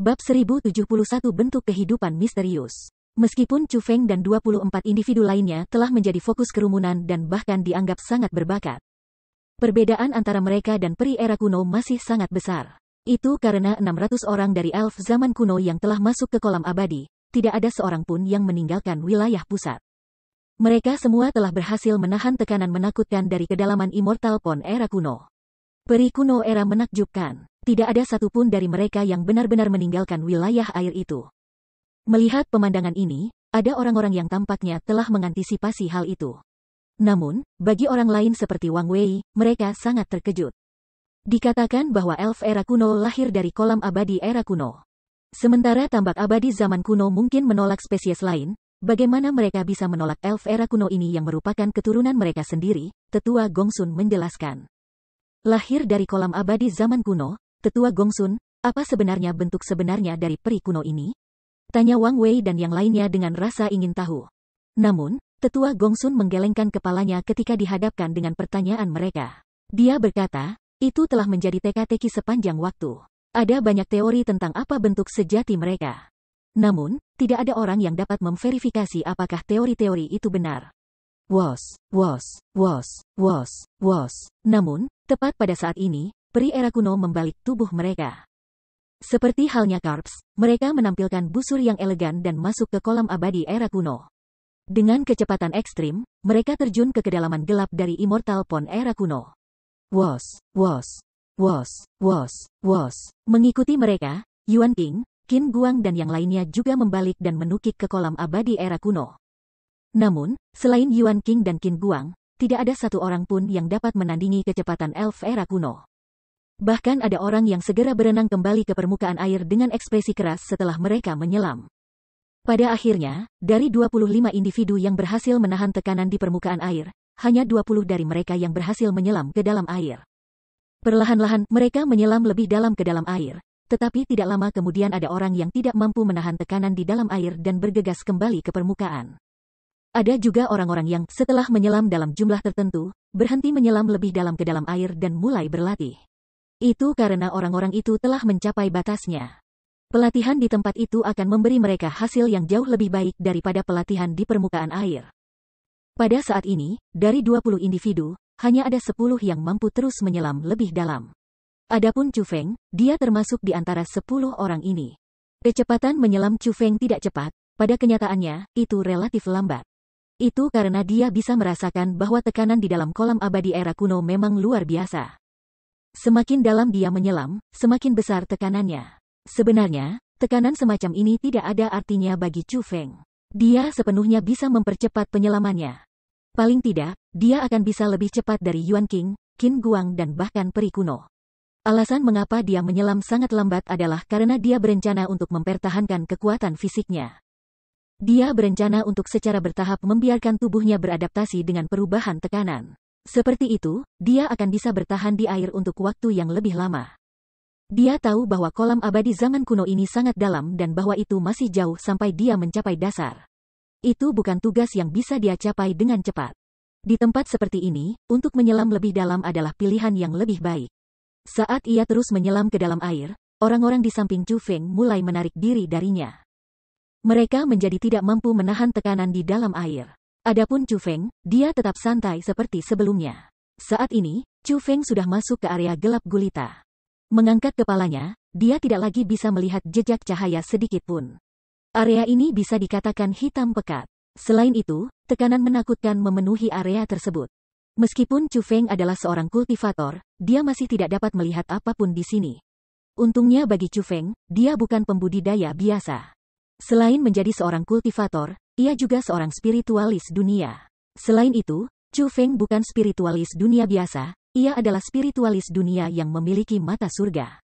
Bab 1071 Bentuk Kehidupan Misterius. Meskipun Chu Feng dan 24 individu lainnya telah menjadi fokus kerumunan dan bahkan dianggap sangat berbakat, perbedaan antara mereka dan peri era kuno masih sangat besar. Itu karena 600 orang dari elf zaman kuno yang telah masuk ke kolam abadi, tidak ada seorang pun yang meninggalkan wilayah pusat. Mereka semua telah berhasil menahan tekanan menakutkan dari kedalaman Immortal Pond era kuno. Peri kuno era menakjubkan. Tidak ada satupun dari mereka yang benar-benar meninggalkan wilayah air itu. Melihat pemandangan ini, ada orang-orang yang tampaknya telah mengantisipasi hal itu. Namun, bagi orang lain seperti Wang Wei, mereka sangat terkejut. Dikatakan bahwa elf era kuno lahir dari kolam abadi era kuno. Sementara tambak abadi zaman kuno mungkin menolak spesies lain, bagaimana mereka bisa menolak elf era kuno ini yang merupakan keturunan mereka sendiri, Tetua Gongsun menjelaskan. Lahir dari kolam abadi zaman kuno, Tetua Gongsun, apa sebenarnya bentuk sebenarnya dari peri kuno ini? Tanya Wang Wei dan yang lainnya dengan rasa ingin tahu. Namun, Tetua Gongsun menggelengkan kepalanya ketika dihadapkan dengan pertanyaan mereka. Dia berkata, itu telah menjadi teka-teki sepanjang waktu. Ada banyak teori tentang apa bentuk sejati mereka. Namun, tidak ada orang yang dapat memverifikasi apakah teori-teori itu benar. Namun, tepat pada saat ini, peri era kuno membalik tubuh mereka. Seperti halnya Karps, mereka menampilkan busur yang elegan dan masuk ke kolam abadi era kuno. Dengan kecepatan ekstrim, mereka terjun ke kedalaman gelap dari Immortal Pond era kuno. Mengikuti mereka, Yuan King, Qin Guang dan yang lainnya juga membalik dan menukik ke kolam abadi era kuno. Namun, selain Yuan King dan Qin Guang, tidak ada satu orang pun yang dapat menandingi kecepatan elf era kuno. Bahkan ada orang yang segera berenang kembali ke permukaan air dengan ekspresi keras setelah mereka menyelam. Pada akhirnya, dari 25 individu yang berhasil menahan tekanan di permukaan air, hanya 20 dari mereka yang berhasil menyelam ke dalam air. Perlahan-lahan, mereka menyelam lebih dalam ke dalam air, tetapi tidak lama kemudian ada orang yang tidak mampu menahan tekanan di dalam air dan bergegas kembali ke permukaan. Ada juga orang-orang yang, setelah menyelam dalam jumlah tertentu, berhenti menyelam lebih dalam ke dalam air dan mulai berlatih. Itu karena orang-orang itu telah mencapai batasnya. Pelatihan di tempat itu akan memberi mereka hasil yang jauh lebih baik daripada pelatihan di permukaan air. Pada saat ini, dari 20 individu, hanya ada 10 yang mampu terus menyelam lebih dalam. Adapun Chu Feng, dia termasuk di antara 10 orang ini. Kecepatan menyelam Chu Feng tidak cepat, pada kenyataannya, itu relatif lambat. Itu karena dia bisa merasakan bahwa tekanan di dalam kolam abadi era kuno memang luar biasa. Semakin dalam dia menyelam, semakin besar tekanannya. Sebenarnya, tekanan semacam ini tidak ada artinya bagi Chu Feng. Dia sepenuhnya bisa mempercepat penyelamannya. Paling tidak, dia akan bisa lebih cepat dari Yuan King, Qin Guang dan bahkan peri kuno. Alasan mengapa dia menyelam sangat lambat adalah karena dia berencana untuk mempertahankan kekuatan fisiknya. Dia berencana untuk secara bertahap membiarkan tubuhnya beradaptasi dengan perubahan tekanan. Seperti itu, dia akan bisa bertahan di air untuk waktu yang lebih lama. Dia tahu bahwa kolam abadi zaman kuno ini sangat dalam dan bahwa itu masih jauh sampai dia mencapai dasar. Itu bukan tugas yang bisa dia capai dengan cepat. Di tempat seperti ini, untuk menyelam lebih dalam adalah pilihan yang lebih baik. Saat ia terus menyelam ke dalam air, orang-orang di samping Chu Feng mulai menarik diri darinya. Mereka menjadi tidak mampu menahan tekanan di dalam air. Adapun Chu Feng, dia tetap santai seperti sebelumnya. Saat ini, Chu Feng sudah masuk ke area gelap gulita. Mengangkat kepalanya, dia tidak lagi bisa melihat jejak cahaya sedikit pun. Area ini bisa dikatakan hitam pekat. Selain itu, tekanan menakutkan memenuhi area tersebut. Meskipun Chu Feng adalah seorang kultivator, dia masih tidak dapat melihat apapun di sini. Untungnya bagi Chu Feng, dia bukan pembudidaya biasa. Selain menjadi seorang kultivator, ia juga seorang spiritualis dunia. Selain itu, Chu Feng bukan spiritualis dunia biasa, ia adalah spiritualis dunia yang memiliki mata surga.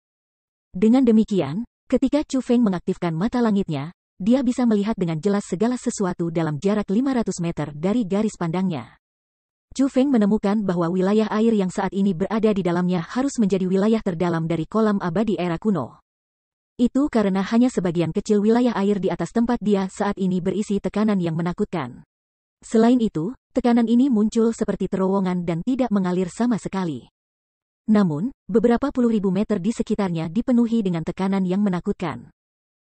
Dengan demikian, ketika Chu Feng mengaktifkan mata langitnya, dia bisa melihat dengan jelas segala sesuatu dalam jarak 500 meter dari garis pandangnya. Chu Feng menemukan bahwa wilayah air yang saat ini berada di dalamnya harus menjadi wilayah terdalam dari kolam abadi era kuno. Itu karena hanya sebagian kecil wilayah air di atas tempat dia saat ini berisi tekanan yang menakutkan. Selain itu, tekanan ini muncul seperti terowongan dan tidak mengalir sama sekali. Namun, beberapa puluh ribu meter di sekitarnya dipenuhi dengan tekanan yang menakutkan.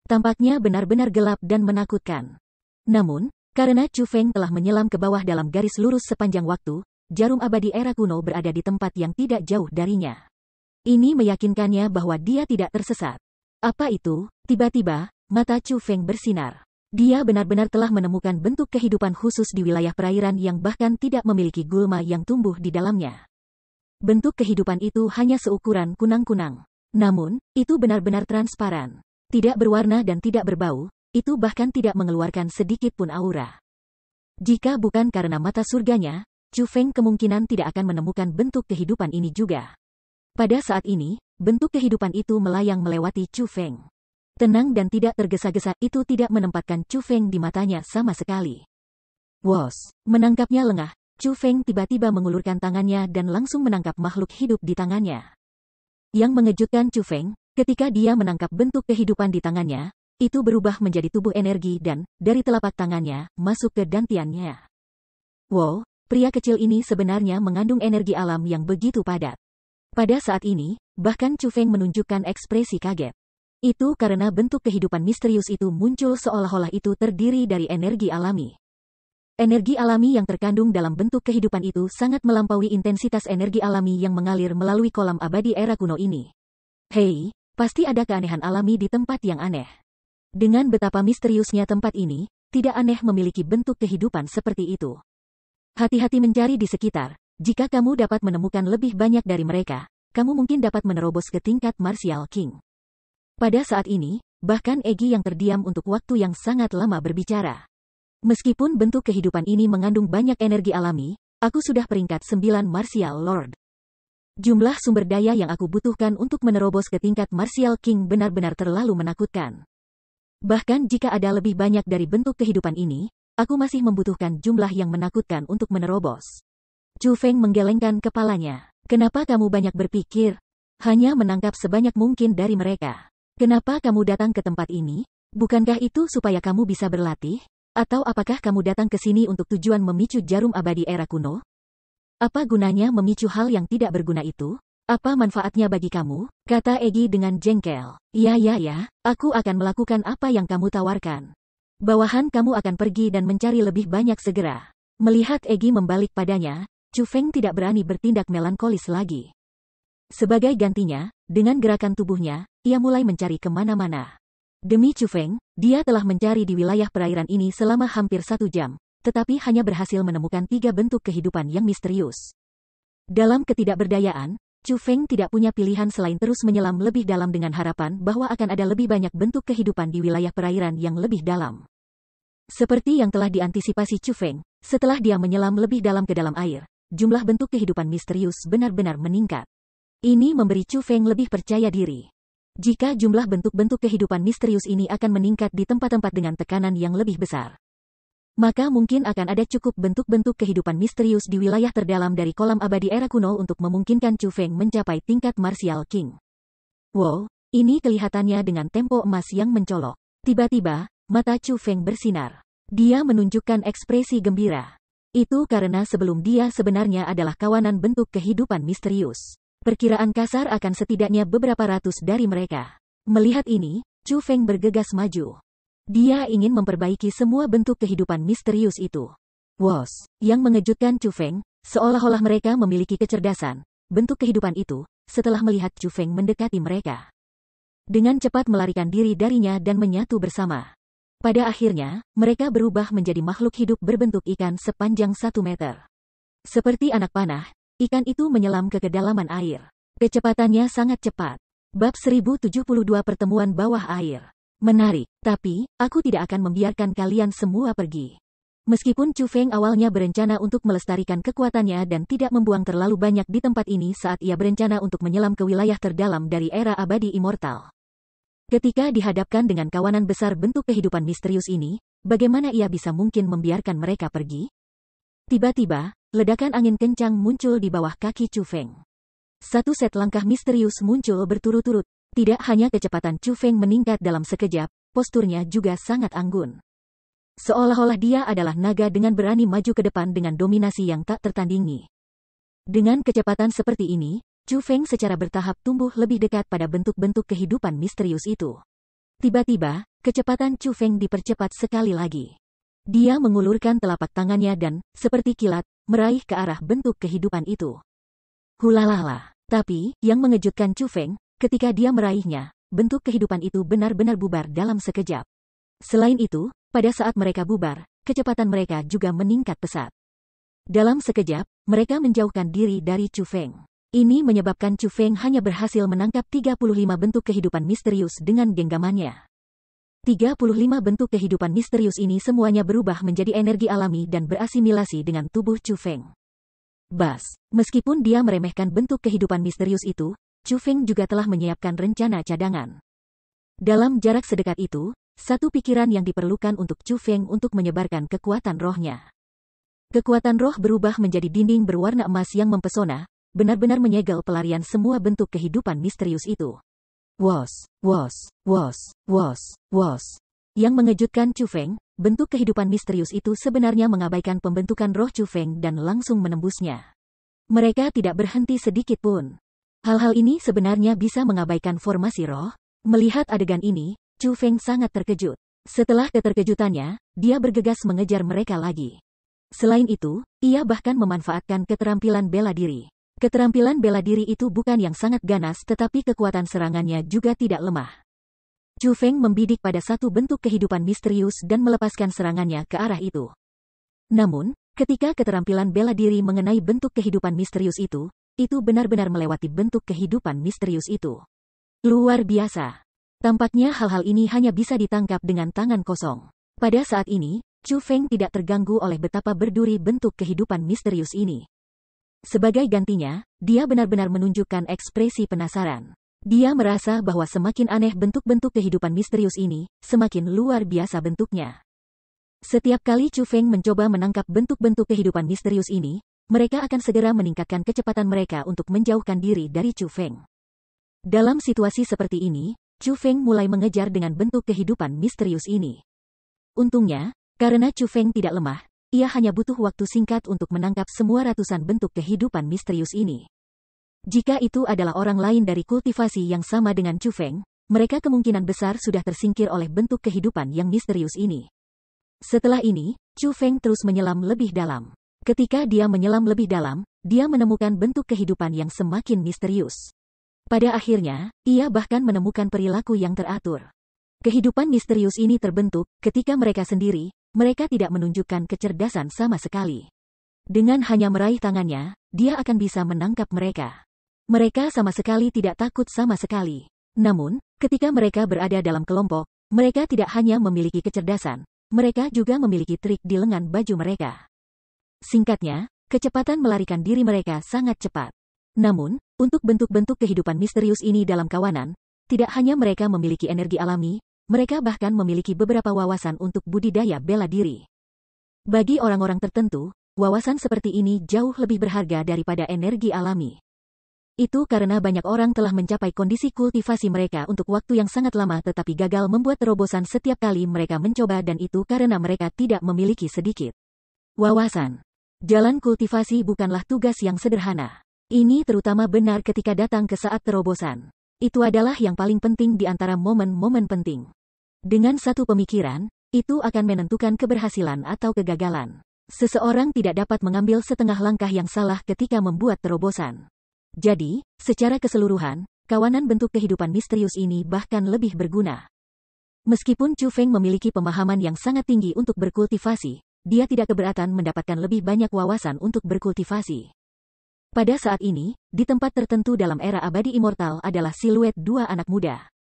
Tampaknya benar-benar gelap dan menakutkan. Namun, karena Chu Feng telah menyelam ke bawah dalam garis lurus sepanjang waktu, jarum abadi era kuno berada di tempat yang tidak jauh darinya. Ini meyakinkannya bahwa dia tidak tersesat. Apa itu? Tiba-tiba, mata Chu Feng bersinar. Dia benar-benar telah menemukan bentuk kehidupan khusus di wilayah perairan yang bahkan tidak memiliki gulma yang tumbuh di dalamnya. Bentuk kehidupan itu hanya seukuran kunang-kunang. Namun, itu benar-benar transparan. Tidak berwarna dan tidak berbau, itu bahkan tidak mengeluarkan sedikit pun aura. Jika bukan karena mata surganya, Chu Feng kemungkinan tidak akan menemukan bentuk kehidupan ini juga. Pada saat ini, bentuk kehidupan itu melayang melewati Chu Feng. Tenang dan tidak tergesa-gesa, itu tidak menempatkan Chu Feng di matanya sama sekali. Wos, menangkapnya lengah, Chu Feng tiba-tiba mengulurkan tangannya dan langsung menangkap makhluk hidup di tangannya. Yang mengejutkan Chu Feng, ketika dia menangkap bentuk kehidupan di tangannya, itu berubah menjadi tubuh energi dan, dari telapak tangannya, masuk ke dantiannya. Wow, pria kecil ini sebenarnya mengandung energi alam yang begitu padat. Pada saat ini, bahkan Chu Feng menunjukkan ekspresi kaget. Itu karena bentuk kehidupan misterius itu muncul seolah-olah itu terdiri dari energi alami. Energi alami yang terkandung dalam bentuk kehidupan itu sangat melampaui intensitas energi alami yang mengalir melalui kolam abadi era kuno ini. Hei, pasti ada keanehan alami di tempat yang aneh. Dengan betapa misteriusnya tempat ini, tidak aneh memiliki bentuk kehidupan seperti itu. Hati-hati mencari di sekitar, jika kamu dapat menemukan lebih banyak dari mereka, kamu mungkin dapat menerobos ke tingkat Martial King. Pada saat ini, bahkan Egi yang terdiam untuk waktu yang sangat lama berbicara. Meskipun bentuk kehidupan ini mengandung banyak energi alami, aku sudah peringkat 9 Martial Lord. Jumlah sumber daya yang aku butuhkan untuk menerobos ke tingkat Martial King benar-benar terlalu menakutkan. Bahkan jika ada lebih banyak dari bentuk kehidupan ini, aku masih membutuhkan jumlah yang menakutkan untuk menerobos. Chu Feng menggelengkan kepalanya. Kenapa kamu banyak berpikir? Hanya menangkap sebanyak mungkin dari mereka. Kenapa kamu datang ke tempat ini? Bukankah itu supaya kamu bisa berlatih? Atau apakah kamu datang ke sini untuk tujuan memicu jarum abadi era kuno? Apa gunanya memicu hal yang tidak berguna itu? Apa manfaatnya bagi kamu? Kata Egi dengan jengkel. Ya, aku akan melakukan apa yang kamu tawarkan. Bawahan kamu akan pergi dan mencari lebih banyak segera. Melihat Egi membalik padanya, Chu Feng tidak berani bertindak melankolis lagi. Sebagai gantinya, dengan gerakan tubuhnya, ia mulai mencari kemana-mana. Demi Chu Feng, dia telah mencari di wilayah perairan ini selama hampir 1 jam. Tetapi hanya berhasil menemukan 3 bentuk kehidupan yang misterius. Dalam ketidakberdayaan, Chu Feng tidak punya pilihan selain terus menyelam lebih dalam dengan harapan bahwa akan ada lebih banyak bentuk kehidupan di wilayah perairan yang lebih dalam. Seperti yang telah diantisipasi Chu Feng, setelah dia menyelam lebih dalam ke dalam air, jumlah bentuk kehidupan misterius benar-benar meningkat. Ini memberi Chu Feng lebih percaya diri. Jika jumlah bentuk-bentuk kehidupan misterius ini akan meningkat di tempat-tempat dengan tekanan yang lebih besar, maka mungkin akan ada cukup bentuk-bentuk kehidupan misterius di wilayah terdalam dari kolam abadi era kuno untuk memungkinkan Chu Feng mencapai tingkat Martial King. Wow, ini kelihatannya dengan tempo emas yang mencolok. Tiba-tiba, mata Chu Feng bersinar. Dia menunjukkan ekspresi gembira. Itu karena sebelum dia sebenarnya adalah kawanan bentuk kehidupan misterius. Perkiraan kasar akan setidaknya beberapa ratus dari mereka. Melihat ini, Chu Feng bergegas maju. Dia ingin memperbaiki semua bentuk kehidupan misterius itu. Wos, yang mengejutkan Chu Feng, seolah-olah mereka memiliki kecerdasan, bentuk kehidupan itu, setelah melihat Chu Feng mendekati mereka. Dengan cepat melarikan diri darinya dan menyatu bersama. Pada akhirnya, mereka berubah menjadi makhluk hidup berbentuk ikan sepanjang 1 meter. Seperti anak panah, ikan itu menyelam ke kedalaman air. Kecepatannya sangat cepat. Bab 1072 Pertemuan Bawah Air. Menarik, tapi, aku tidak akan membiarkan kalian semua pergi. Meskipun Chu Feng awalnya berencana untuk melestarikan kekuatannya dan tidak membuang terlalu banyak di tempat ini saat ia berencana untuk menyelam ke wilayah terdalam dari era abadi immortal. Ketika dihadapkan dengan kawanan besar bentuk kehidupan misterius ini, bagaimana ia bisa mungkin membiarkan mereka pergi? Tiba-tiba, ledakan angin kencang muncul di bawah kaki Chu Feng. 1 set langkah misterius muncul berturut-turut. Tidak hanya kecepatan Chu Feng meningkat dalam sekejap, posturnya juga sangat anggun. Seolah-olah dia adalah naga dengan berani maju ke depan dengan dominasi yang tak tertandingi. Dengan kecepatan seperti ini, Chu Feng secara bertahap tumbuh lebih dekat pada bentuk-bentuk kehidupan misterius itu. Tiba-tiba, kecepatan Chu Feng dipercepat sekali lagi. Dia mengulurkan telapak tangannya dan, seperti kilat, meraih ke arah bentuk kehidupan itu. Hulalala. Tapi, yang mengejutkan Chu Feng, ketika dia meraihnya, bentuk kehidupan itu benar-benar bubar dalam sekejap. Selain itu, pada saat mereka bubar, kecepatan mereka juga meningkat pesat. Dalam sekejap, mereka menjauhkan diri dari Chu Feng. Ini menyebabkan Chu Feng hanya berhasil menangkap 35 bentuk kehidupan misterius dengan genggamannya. 35 bentuk kehidupan misterius ini semuanya berubah menjadi energi alami dan berasimilasi dengan tubuh Chu Feng. Meskipun dia meremehkan bentuk kehidupan misterius itu, Chu Feng juga telah menyiapkan rencana cadangan. Dalam jarak sedekat itu, satu pikiran yang diperlukan untuk Chu Feng untuk menyebarkan kekuatan rohnya. Kekuatan roh berubah menjadi dinding berwarna emas yang mempesona, benar-benar menyegel pelarian semua bentuk kehidupan misterius itu. Wos. Yang mengejutkan Chu Feng, bentuk kehidupan misterius itu sebenarnya mengabaikan pembentukan roh Chu Feng dan langsung menembusnya. Mereka tidak berhenti sedikit pun. Hal-hal ini sebenarnya bisa mengabaikan formasi roh. Melihat adegan ini, Chu Feng sangat terkejut. Setelah keterkejutannya, dia bergegas mengejar mereka lagi. Selain itu, ia bahkan memanfaatkan keterampilan bela diri. Keterampilan bela diri itu bukan yang sangat ganas tetapi kekuatan serangannya juga tidak lemah. Chu Feng membidik pada satu bentuk kehidupan misterius dan melepaskan serangannya ke arah itu. Namun, ketika keterampilan bela diri mengenai bentuk kehidupan misterius itu benar-benar melewati bentuk kehidupan misterius itu. Luar biasa. Tampaknya hal-hal ini hanya bisa ditangkap dengan tangan kosong. Pada saat ini, Chu Feng tidak terganggu oleh betapa berduri bentuk kehidupan misterius ini. Sebagai gantinya, dia benar-benar menunjukkan ekspresi penasaran. Dia merasa bahwa semakin aneh bentuk-bentuk kehidupan misterius ini, semakin luar biasa bentuknya. Setiap kali Chu Feng mencoba menangkap bentuk-bentuk kehidupan misterius ini, mereka akan segera meningkatkan kecepatan mereka untuk menjauhkan diri dari Chu Feng. Dalam situasi seperti ini, Chu Feng mulai mengejar dengan bentuk kehidupan misterius ini. Untungnya, karena Chu Feng tidak lemah, ia hanya butuh waktu singkat untuk menangkap semua ratusan bentuk kehidupan misterius ini. Jika itu adalah orang lain dari kultivasi yang sama dengan Chu Feng, mereka kemungkinan besar sudah tersingkir oleh bentuk kehidupan yang misterius ini. Setelah ini, Chu Feng terus menyelam lebih dalam. Ketika dia menyelam lebih dalam, dia menemukan bentuk kehidupan yang semakin misterius. Pada akhirnya, ia bahkan menemukan perilaku yang teratur. Kehidupan misterius ini terbentuk ketika mereka sendiri, mereka tidak menunjukkan kecerdasan sama sekali. Dengan hanya meraih tangannya, dia akan bisa menangkap mereka. Mereka sama sekali tidak takut sama sekali. Namun, ketika mereka berada dalam kelompok, mereka tidak hanya memiliki kecerdasan, mereka juga memiliki trik di lengan baju mereka. Singkatnya, kecepatan melarikan diri mereka sangat cepat. Namun, untuk bentuk-bentuk kehidupan misterius ini dalam kawanan, tidak hanya mereka memiliki energi alami, mereka bahkan memiliki beberapa wawasan untuk budidaya bela diri. Bagi orang-orang tertentu, wawasan seperti ini jauh lebih berharga daripada energi alami. Itu karena banyak orang telah mencapai kondisi kultivasi mereka untuk waktu yang sangat lama tetapi gagal membuat terobosan setiap kali mereka mencoba dan itu karena mereka tidak memiliki sedikit wawasan. Jalan kultivasi bukanlah tugas yang sederhana. Ini terutama benar ketika datang ke saat terobosan. Itu adalah yang paling penting di antara momen-momen penting. Dengan satu pemikiran, itu akan menentukan keberhasilan atau kegagalan. Seseorang tidak dapat mengambil setengah langkah yang salah ketika membuat terobosan. Jadi, secara keseluruhan, kawanan bentuk kehidupan misterius ini bahkan lebih berguna. Meskipun Chu Feng memiliki pemahaman yang sangat tinggi untuk berkultivasi, dia tidak keberatan mendapatkan lebih banyak wawasan untuk berkultivasi. Pada saat ini, di tempat tertentu dalam era abadi immortal adalah siluet dua anak muda.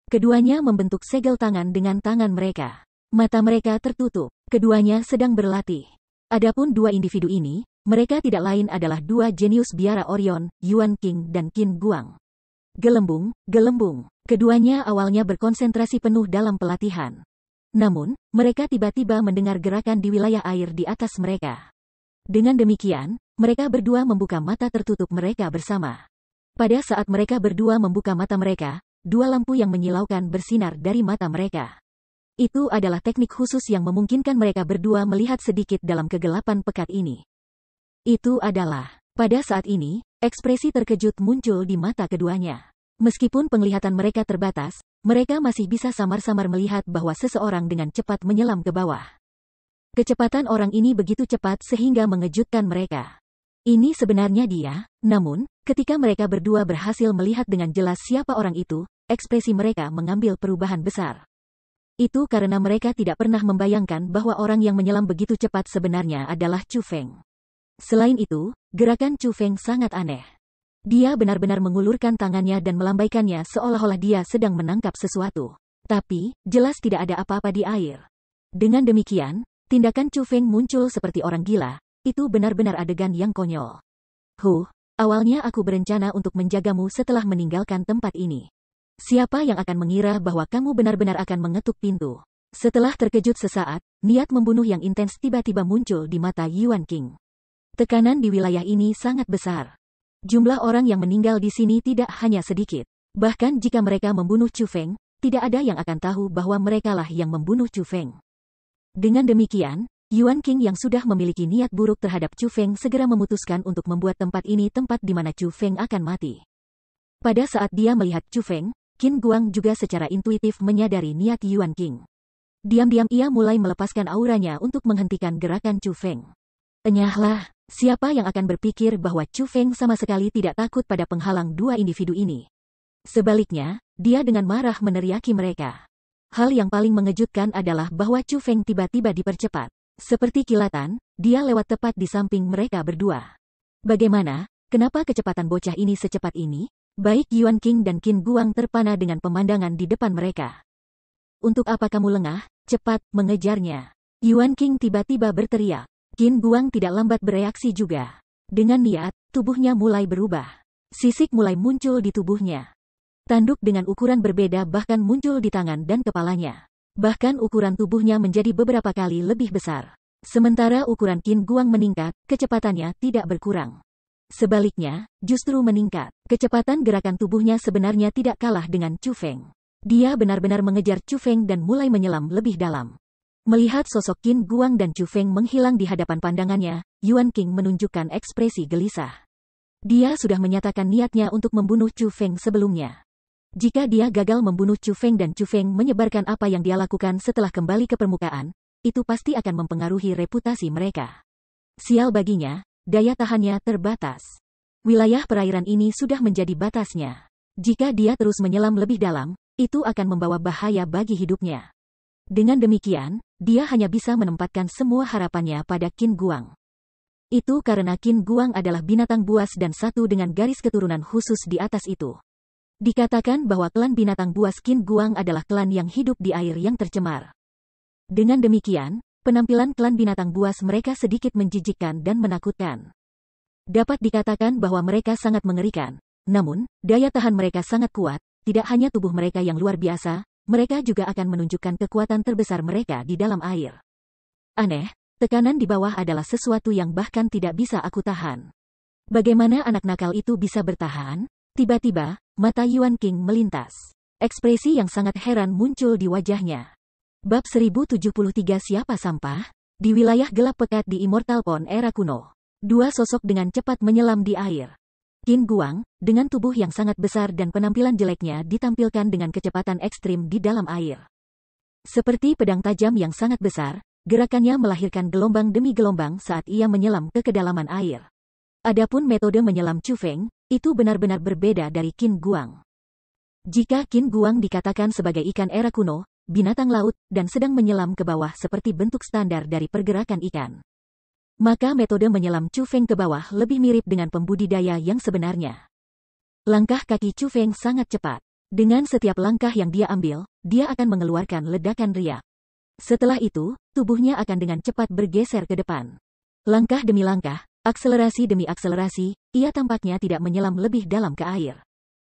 Keduanya membentuk segel tangan dengan tangan mereka. Mata mereka tertutup. Keduanya sedang berlatih. Adapun dua individu ini, mereka tidak lain adalah dua jenius biara Orion, Yuan King dan Qin Guang. Gelembung. Keduanya awalnya berkonsentrasi penuh dalam pelatihan. Namun, mereka tiba-tiba mendengar gerakan di wilayah air di atas mereka. Dengan demikian, mereka berdua membuka mata tertutup mereka bersama. Pada saat mereka berdua membuka mata mereka, dua lampu yang menyilaukan bersinar dari mata mereka. Itu adalah teknik khusus yang memungkinkan mereka berdua melihat sedikit dalam kegelapan pekat ini. Itu adalah, pada saat ini, ekspresi terkejut muncul di mata keduanya. Meskipun penglihatan mereka terbatas, mereka masih bisa samar-samar melihat bahwa seseorang dengan cepat menyelam ke bawah. Kecepatan orang ini begitu cepat sehingga mengejutkan mereka. Ini sebenarnya dia, namun, ketika mereka berdua berhasil melihat dengan jelas siapa orang itu, ekspresi mereka mengambil perubahan besar. Itu karena mereka tidak pernah membayangkan bahwa orang yang menyelam begitu cepat sebenarnya adalah Chu Feng. Selain itu, gerakan Chu Feng sangat aneh. Dia benar-benar mengulurkan tangannya dan melambaikannya seolah-olah dia sedang menangkap sesuatu. Tapi, jelas tidak ada apa-apa di air. Dengan demikian, tindakan Chu Feng muncul seperti orang gila. Itu benar-benar adegan yang konyol. Awalnya aku berencana untuk menjagamu setelah meninggalkan tempat ini. Siapa yang akan mengira bahwa kamu benar-benar akan mengetuk pintu? Setelah terkejut sesaat, niat membunuh yang intens tiba-tiba muncul di mata Yuan King. Tekanan di wilayah ini sangat besar. Jumlah orang yang meninggal di sini tidak hanya sedikit. Bahkan jika mereka membunuh Chu Feng, tidak ada yang akan tahu bahwa merekalah yang membunuh Chu Feng. Dengan demikian, Yuan King yang sudah memiliki niat buruk terhadap Chu Feng segera memutuskan untuk membuat tempat ini tempat di mana Chu Feng akan mati. Pada saat dia melihat Chu Feng, Qin Guang juga secara intuitif menyadari niat Yuan King. Diam-diam ia mulai melepaskan auranya untuk menghentikan gerakan Chu Feng. Enyahlah, siapa yang akan berpikir bahwa Chu Feng sama sekali tidak takut pada penghalang dua individu ini. Sebaliknya, dia dengan marah meneriaki mereka. Hal yang paling mengejutkan adalah bahwa Chu Feng tiba-tiba dipercepat. Seperti kilatan, dia lewat tepat di samping mereka berdua. Bagaimana? Kenapa kecepatan bocah ini secepat ini? Baik Yuan King dan Qin Guang terpana dengan pemandangan di depan mereka. Untuk apa kamu lengah? Cepat, mengejarnya. Yuan King tiba-tiba berteriak. Qin Guang tidak lambat bereaksi juga. Dengan niat, tubuhnya mulai berubah. Sisik mulai muncul di tubuhnya. Tanduk dengan ukuran berbeda bahkan muncul di tangan dan kepalanya. Bahkan ukuran tubuhnya menjadi beberapa kali lebih besar. Sementara ukuran Qin Guang meningkat, kecepatannya tidak berkurang. Sebaliknya, justru meningkat. Kecepatan gerakan tubuhnya sebenarnya tidak kalah dengan Chu Feng. Dia benar-benar mengejar Chu Feng dan mulai menyelam lebih dalam. Melihat sosok Qin Guang dan Chu Feng menghilang di hadapan pandangannya, Yuan King menunjukkan ekspresi gelisah. Dia sudah menyatakan niatnya untuk membunuh Chu Feng sebelumnya. Jika dia gagal membunuh Chu Feng dan Chu Feng menyebarkan apa yang dia lakukan setelah kembali ke permukaan, itu pasti akan mempengaruhi reputasi mereka. Sial baginya, daya tahannya terbatas. Wilayah perairan ini sudah menjadi batasnya. Jika dia terus menyelam lebih dalam, itu akan membawa bahaya bagi hidupnya. Dengan demikian, dia hanya bisa menempatkan semua harapannya pada Qin Guang. Itu karena Qin Guang adalah binatang buas dan satu dengan garis keturunan khusus di atas itu. Dikatakan bahwa klan binatang buas Qin Guang adalah klan yang hidup di air yang tercemar. Dengan demikian, penampilan klan binatang buas mereka sedikit menjijikkan dan menakutkan. Dapat dikatakan bahwa mereka sangat mengerikan. Namun, daya tahan mereka sangat kuat, tidak hanya tubuh mereka yang luar biasa, mereka juga akan menunjukkan kekuatan terbesar mereka di dalam air. Aneh, tekanan di bawah adalah sesuatu yang bahkan tidak bisa aku tahan. Bagaimana anak nakal itu bisa bertahan? Tiba-tiba, mata Yuan King melintas. Ekspresi yang sangat heran muncul di wajahnya. Bab 1073 Siapa Sampah? Di wilayah gelap pekat di Immortal Pond era kuno. Dua sosok dengan cepat menyelam di air. Qin Guang, dengan tubuh yang sangat besar dan penampilan jeleknya ditampilkan dengan kecepatan ekstrim di dalam air. Seperti pedang tajam yang sangat besar, gerakannya melahirkan gelombang demi gelombang saat ia menyelam ke kedalaman air. Adapun metode menyelam Chu Feng, itu benar-benar berbeda dari Qin Guang. Jika Qin Guang dikatakan sebagai ikan era kuno, binatang laut, dan sedang menyelam ke bawah seperti bentuk standar dari pergerakan ikan, maka metode menyelam Chu Feng ke bawah lebih mirip dengan pembudidaya yang sebenarnya. Langkah kaki Chu Feng sangat cepat. Dengan setiap langkah yang dia ambil, dia akan mengeluarkan ledakan riak. Setelah itu, tubuhnya akan dengan cepat bergeser ke depan. Langkah demi langkah, akselerasi demi akselerasi, ia tampaknya tidak menyelam lebih dalam ke air.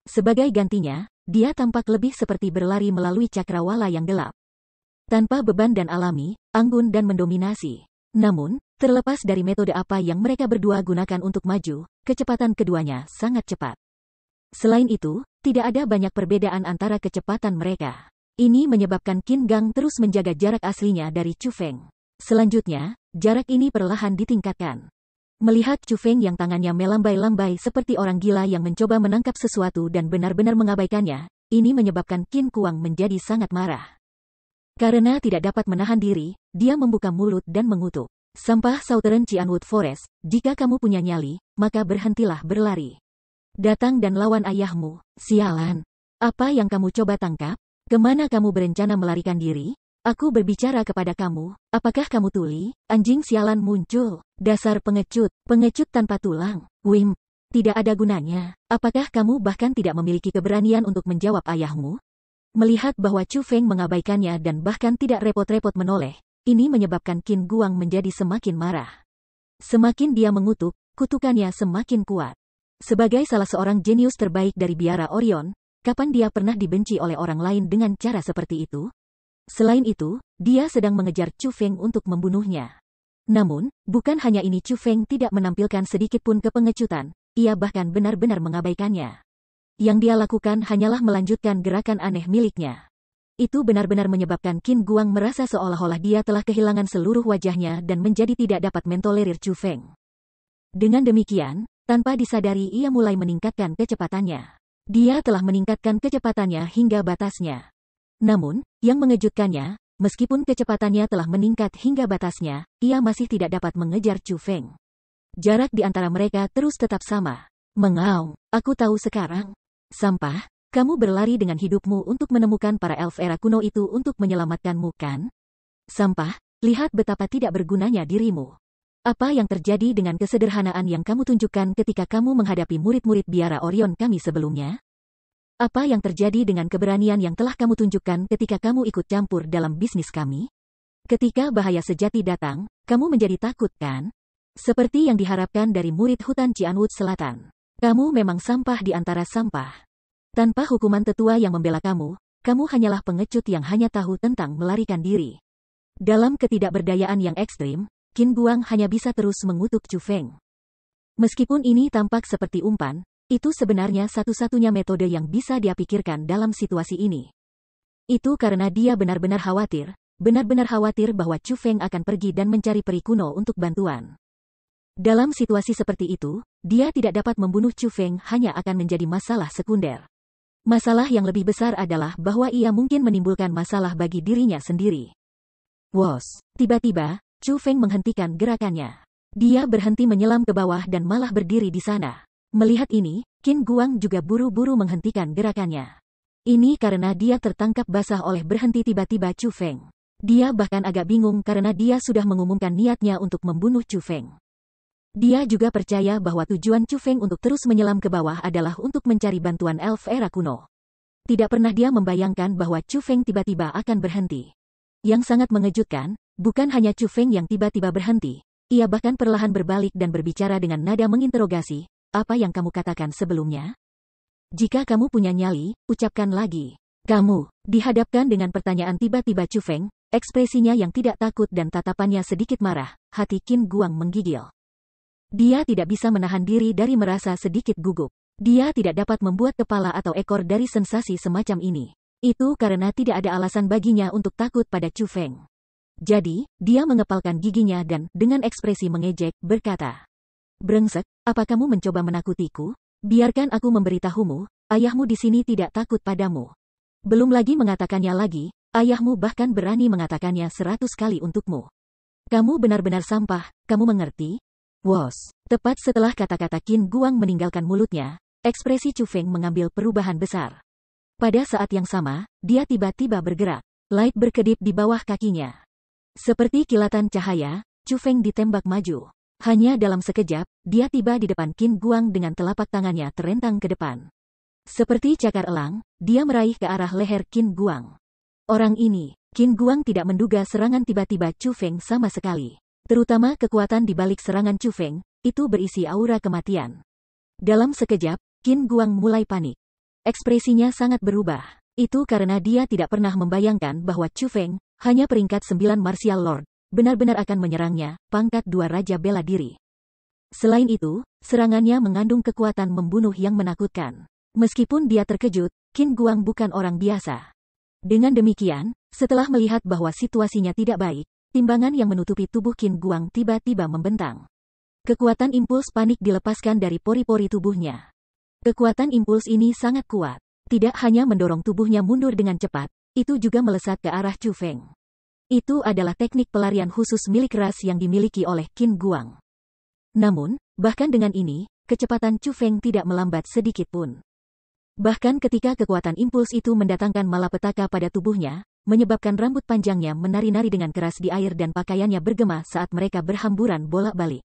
Sebagai gantinya, dia tampak lebih seperti berlari melalui cakrawala yang gelap. Tanpa beban dan alami, anggun dan mendominasi. Namun, terlepas dari metode apa yang mereka berdua gunakan untuk maju, kecepatan keduanya sangat cepat. Selain itu, tidak ada banyak perbedaan antara kecepatan mereka. Ini menyebabkan Qin Gang terus menjaga jarak aslinya dari Chu Feng. Selanjutnya, jarak ini perlahan ditingkatkan. Melihat Chu Feng yang tangannya melambai-lambai seperti orang gila yang mencoba menangkap sesuatu dan benar-benar mengabaikannya, Ini menyebabkan Qin Guang menjadi sangat marah. Karena tidak dapat menahan diri, dia membuka mulut dan mengutuk. Sampah Southern Cianwood Forest, jika kamu punya nyali, maka berhentilah berlari. Datang dan lawan ayahmu, sialan. Apa yang kamu coba tangkap? Kemana kamu berencana melarikan diri? Aku berbicara kepada kamu, apakah kamu tuli? Anjing sialan muncul. Dasar pengecut, pengecut tanpa tulang. Wim, tidak ada gunanya. Apakah kamu bahkan tidak memiliki keberanian untuk menjawab ayahmu? Melihat bahwa Chu Feng mengabaikannya dan bahkan tidak repot-repot menoleh, ini menyebabkan Qin Guang menjadi semakin marah. Semakin dia mengutuk, kutukannya semakin kuat. Sebagai salah seorang jenius terbaik dari biara Orion, kapan dia pernah dibenci oleh orang lain dengan cara seperti itu? Selain itu, dia sedang mengejar Chu Feng untuk membunuhnya. Namun, bukan hanya ini, Chu Feng tidak menampilkan sedikitpun kepengecutan, ia bahkan benar-benar mengabaikannya. Yang dia lakukan hanyalah melanjutkan gerakan aneh miliknya. Itu benar-benar menyebabkan Qin Guang merasa seolah-olah dia telah kehilangan seluruh wajahnya dan menjadi tidak dapat mentolerir Chu Feng. Dengan demikian, tanpa disadari ia mulai meningkatkan kecepatannya. Dia telah meningkatkan kecepatannya hingga batasnya. Namun, yang mengejutkannya, meskipun kecepatannya telah meningkat hingga batasnya, ia masih tidak dapat mengejar Chu Feng. Jarak di antara mereka terus tetap sama. Mengaum, aku tahu sekarang. Sampah, kamu berlari dengan hidupmu untuk menemukan para elf era kuno itu untuk menyelamatkanmu, kan? Sampah, lihat betapa tidak bergunanya dirimu. Apa yang terjadi dengan kesederhanaan yang kamu tunjukkan ketika kamu menghadapi murid-murid biara Orion kami sebelumnya? Apa yang terjadi dengan keberanian yang telah kamu tunjukkan ketika kamu ikut campur dalam bisnis kami? Ketika bahaya sejati datang, kamu menjadi takut, kan? Seperti yang diharapkan dari murid hutan Cianwood Selatan. Kamu memang sampah di antara sampah. Tanpa hukuman tetua yang membela kamu, kamu hanyalah pengecut yang hanya tahu tentang melarikan diri. Dalam ketidakberdayaan yang ekstrim, Qin Guang hanya bisa terus mengutuk Chu Feng. Meskipun ini tampak seperti umpan, itu sebenarnya satu-satunya metode yang bisa dia pikirkan dalam situasi ini. Itu karena dia benar-benar khawatir bahwa Chu Feng akan pergi dan mencari peri kuno untuk bantuan. Dalam situasi seperti itu, dia tidak dapat membunuh Chu Feng hanya akan menjadi masalah sekunder. Masalah yang lebih besar adalah bahwa ia mungkin menimbulkan masalah bagi dirinya sendiri. Wos, tiba-tiba, Chu Feng menghentikan gerakannya. Dia berhenti menyelam ke bawah dan malah berdiri di sana. Melihat ini, Qin Guang juga buru-buru menghentikan gerakannya. Ini karena dia tertangkap basah oleh berhenti tiba-tiba Chu Feng. Dia bahkan agak bingung karena dia sudah mengumumkan niatnya untuk membunuh Chu Feng. Dia juga percaya bahwa tujuan Chu Feng untuk terus menyelam ke bawah adalah untuk mencari bantuan elf era kuno. Tidak pernah dia membayangkan bahwa Chu Feng tiba-tiba akan berhenti. Yang sangat mengejutkan, bukan hanya Chu Feng yang tiba-tiba berhenti, ia bahkan perlahan berbalik dan berbicara dengan nada menginterogasi. Apa yang kamu katakan sebelumnya? Jika kamu punya nyali, ucapkan lagi. Kamu, dihadapkan dengan pertanyaan tiba-tiba Chu Feng, ekspresinya yang tidak takut dan tatapannya sedikit marah, hati Qin Guang menggigil. Dia tidak bisa menahan diri dari merasa sedikit gugup. Dia tidak dapat membuat kepala atau ekor dari sensasi semacam ini. Itu karena tidak ada alasan baginya untuk takut pada Chu Feng. Jadi, dia mengepalkan giginya dan, dengan ekspresi mengejek, berkata, "Brengsek, apa kamu mencoba menakutiku? Biarkan aku memberitahumu, ayahmu di sini tidak takut padamu." Belum lagi mengatakannya lagi, ayahmu bahkan berani mengatakannya 100 kali untukmu. Kamu benar-benar sampah, kamu mengerti? Wos, tepat setelah kata-kata Qin Guang meninggalkan mulutnya, ekspresi Chu Feng mengambil perubahan besar. Pada saat yang sama, dia tiba-tiba bergerak. Light berkedip di bawah kakinya. Seperti kilatan cahaya, Chu Feng ditembak maju. Hanya dalam sekejap, dia tiba di depan Qin Guang dengan telapak tangannya terentang ke depan. Seperti cakar elang, dia meraih ke arah leher Qin Guang. Orang ini, Qin Guang tidak menduga serangan tiba-tiba Chu Feng sama sekali. Terutama kekuatan di balik serangan Chu Feng, itu berisi aura kematian. Dalam sekejap, Qin Guang mulai panik. Ekspresinya sangat berubah. Itu karena dia tidak pernah membayangkan bahwa Chu Feng, hanya peringkat 9 Martial Lord, benar-benar akan menyerangnya, pangkat 2 Raja Bela Diri. Selain itu, serangannya mengandung kekuatan membunuh yang menakutkan. Meskipun dia terkejut, Qin Guang bukan orang biasa. Dengan demikian, setelah melihat bahwa situasinya tidak baik, timbangan yang menutupi tubuh Qin Guang tiba-tiba membentang. Kekuatan impuls panik dilepaskan dari pori-pori tubuhnya. Kekuatan impuls ini sangat kuat. tidak hanya mendorong tubuhnya mundur dengan cepat, itu juga melesat ke arah Chu Feng. Itu adalah teknik pelarian khusus milik ras yang dimiliki oleh Qin Guang. Namun, bahkan dengan ini, kecepatan Chu Feng tidak melambat sedikit pun. Bahkan ketika kekuatan impuls itu mendatangkan malapetaka pada tubuhnya, menyebabkan rambut panjangnya menari-nari dengan keras di air dan pakaiannya bergema saat mereka berhamburan bolak-balik.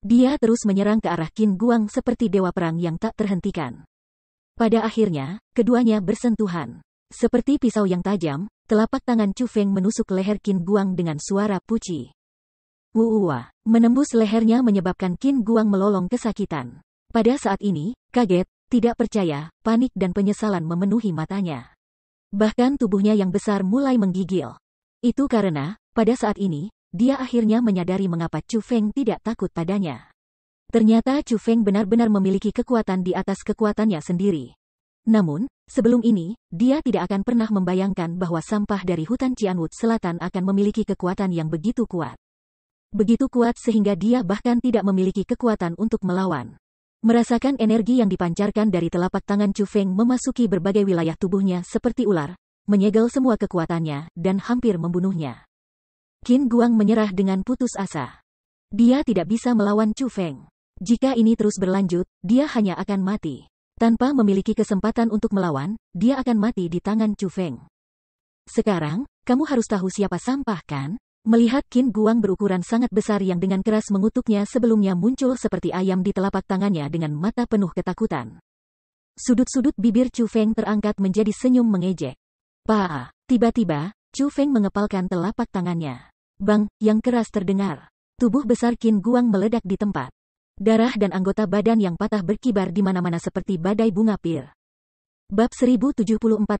Dia terus menyerang ke arah Qin Guang seperti dewa perang yang tak terhentikan. Pada akhirnya, keduanya bersentuhan. Seperti pisau yang tajam, telapak tangan Chu Feng menusuk leher Qin Guang dengan suara puci. Wuwa, menembus lehernya menyebabkan Qin Guang melolong kesakitan. Pada saat ini, kaget, tidak percaya, panik dan penyesalan memenuhi matanya. Bahkan tubuhnya yang besar mulai menggigil. Itu karena, pada saat ini, dia akhirnya menyadari mengapa Chu Feng tidak takut padanya. Ternyata Chu Feng benar-benar memiliki kekuatan di atas kekuatannya sendiri. Namun, sebelum ini, dia tidak akan pernah membayangkan bahwa sampah dari hutan Qianwood Selatan akan memiliki kekuatan yang begitu kuat. Begitu kuat sehingga dia bahkan tidak memiliki kekuatan untuk melawan. Merasakan energi yang dipancarkan dari telapak tangan Chu Feng memasuki berbagai wilayah tubuhnya seperti ular, menyegel semua kekuatannya, dan hampir membunuhnya. Qin Guang menyerah dengan putus asa. Dia tidak bisa melawan Chu Feng. Jika ini terus berlanjut, dia hanya akan mati. Tanpa memiliki kesempatan untuk melawan, dia akan mati di tangan Chu Feng. Sekarang, kamu harus tahu siapa sampah kan? Melihat Qin Guang berukuran sangat besar yang dengan keras mengutuknya sebelumnya muncul seperti ayam di telapak tangannya dengan mata penuh ketakutan. Sudut-sudut bibir Chu Feng terangkat menjadi senyum mengejek. Pah! Tiba-tiba, Chu Feng mengepalkan telapak tangannya. Bang! Yang keras terdengar. Tubuh besar Qin Guang meledak di tempat. Darah dan anggota badan yang patah berkibar di mana-mana seperti badai bunga pir. Bab 1074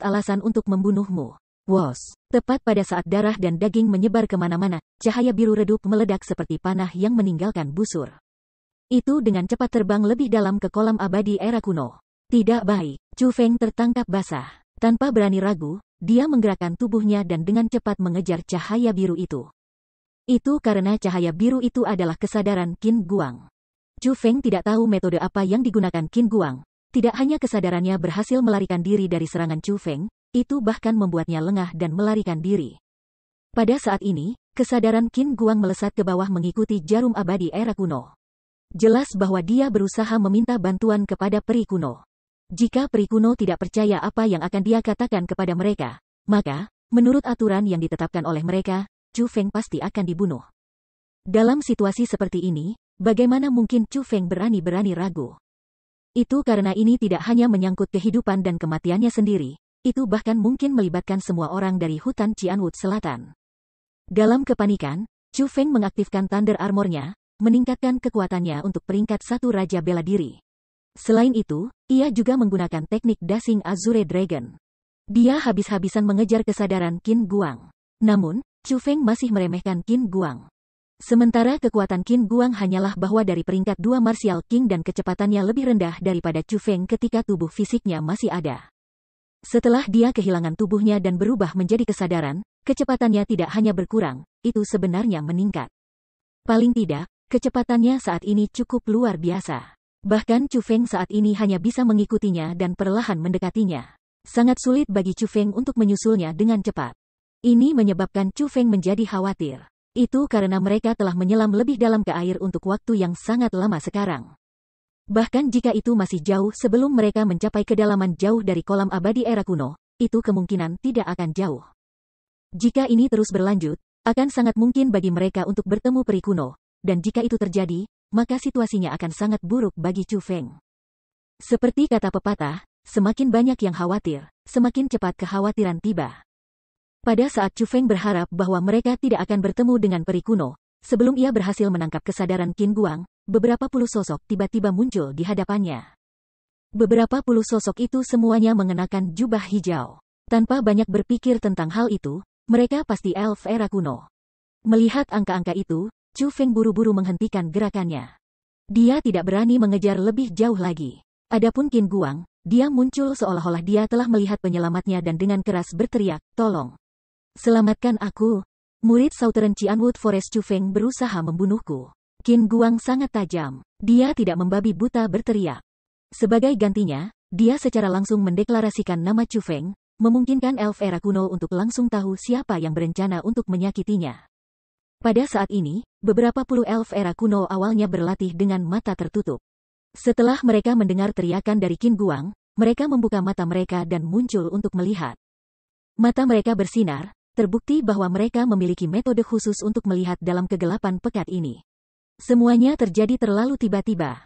Alasan untuk Membunuhmu. Wos. Tepat pada saat darah dan daging menyebar kemana-mana, cahaya biru redup meledak seperti panah yang meninggalkan busur. Itu dengan cepat terbang lebih dalam ke kolam abadi era kuno. Tidak baik. Chu Feng tertangkap basah. Tanpa berani ragu, dia menggerakkan tubuhnya dan dengan cepat mengejar cahaya biru itu. Itu karena cahaya biru itu adalah kesadaran Qin Guang. Chu Feng tidak tahu metode apa yang digunakan Qin Guang. Tidak hanya kesadarannya berhasil melarikan diri dari serangan Chu Feng, itu bahkan membuatnya lengah dan melarikan diri. Pada saat ini, kesadaran Qin Guang melesat ke bawah mengikuti jarum abadi era kuno. Jelas bahwa dia berusaha meminta bantuan kepada peri kuno. Jika peri kuno tidak percaya apa yang akan dia katakan kepada mereka, maka, menurut aturan yang ditetapkan oleh mereka, Chu Feng pasti akan dibunuh. Dalam situasi seperti ini, bagaimana mungkin Chu Feng berani-berani ragu? Itu karena ini tidak hanya menyangkut kehidupan dan kematiannya sendiri, itu bahkan mungkin melibatkan semua orang dari hutan Qianwood Selatan. Dalam kepanikan, Chu Feng mengaktifkan Thunder Armor-nya, meningkatkan kekuatannya untuk peringkat 1 Raja Bela Diri. Selain itu, ia juga menggunakan teknik Dashing Azure Dragon. Dia habis-habisan mengejar kesadaran Qin Guang. Namun, Chu Feng masih meremehkan Qin Guang. Sementara kekuatan Qin Guang hanyalah bahwa dari peringkat 2 Martial King dan kecepatannya lebih rendah daripada Chu Feng ketika tubuh fisiknya masih ada. Setelah dia kehilangan tubuhnya dan berubah menjadi kesadaran, kecepatannya tidak hanya berkurang, itu sebenarnya meningkat. Paling tidak, kecepatannya saat ini cukup luar biasa. Bahkan Chu Feng saat ini hanya bisa mengikutinya dan perlahan mendekatinya. Sangat sulit bagi Chu Feng untuk menyusulnya dengan cepat. Ini menyebabkan Chu Feng menjadi khawatir. Itu karena mereka telah menyelam lebih dalam ke air untuk waktu yang sangat lama sekarang. Bahkan jika itu masih jauh sebelum mereka mencapai kedalaman jauh dari kolam abadi era kuno, itu kemungkinan tidak akan jauh. Jika ini terus berlanjut, akan sangat mungkin bagi mereka untuk bertemu peri kuno, dan jika itu terjadi, maka situasinya akan sangat buruk bagi Chu Feng. Seperti kata pepatah, semakin banyak yang khawatir, semakin cepat kekhawatiran tiba. Pada saat Chu Feng berharap bahwa mereka tidak akan bertemu dengan peri kuno, sebelum ia berhasil menangkap kesadaran Qin Guang, beberapa puluh sosok tiba-tiba muncul di hadapannya. Beberapa puluh sosok itu semuanya mengenakan jubah hijau. Tanpa banyak berpikir tentang hal itu, mereka pasti elf era kuno. Melihat angka-angka itu, Chu Feng buru-buru menghentikan gerakannya. Dia tidak berani mengejar lebih jauh lagi. Adapun Qin Guang, dia muncul seolah-olah dia telah melihat penyelamatnya dan dengan keras berteriak, "Tolong! Selamatkan aku! Murid Southern Qianwood Forest Chu Feng berusaha membunuhku." Qin Guang sangat tajam. Dia tidak membabi buta berteriak. Sebagai gantinya, dia secara langsung mendeklarasikan nama Chu Feng, memungkinkan elf era kuno untuk langsung tahu siapa yang berencana untuk menyakitinya. Pada saat ini, beberapa puluh elf era kuno awalnya berlatih dengan mata tertutup. Setelah mereka mendengar teriakan dari Qin Guang, mereka membuka mata mereka dan muncul untuk melihat. Mata mereka bersinar, terbukti bahwa mereka memiliki metode khusus untuk melihat dalam kegelapan pekat ini. Semuanya terjadi terlalu tiba-tiba.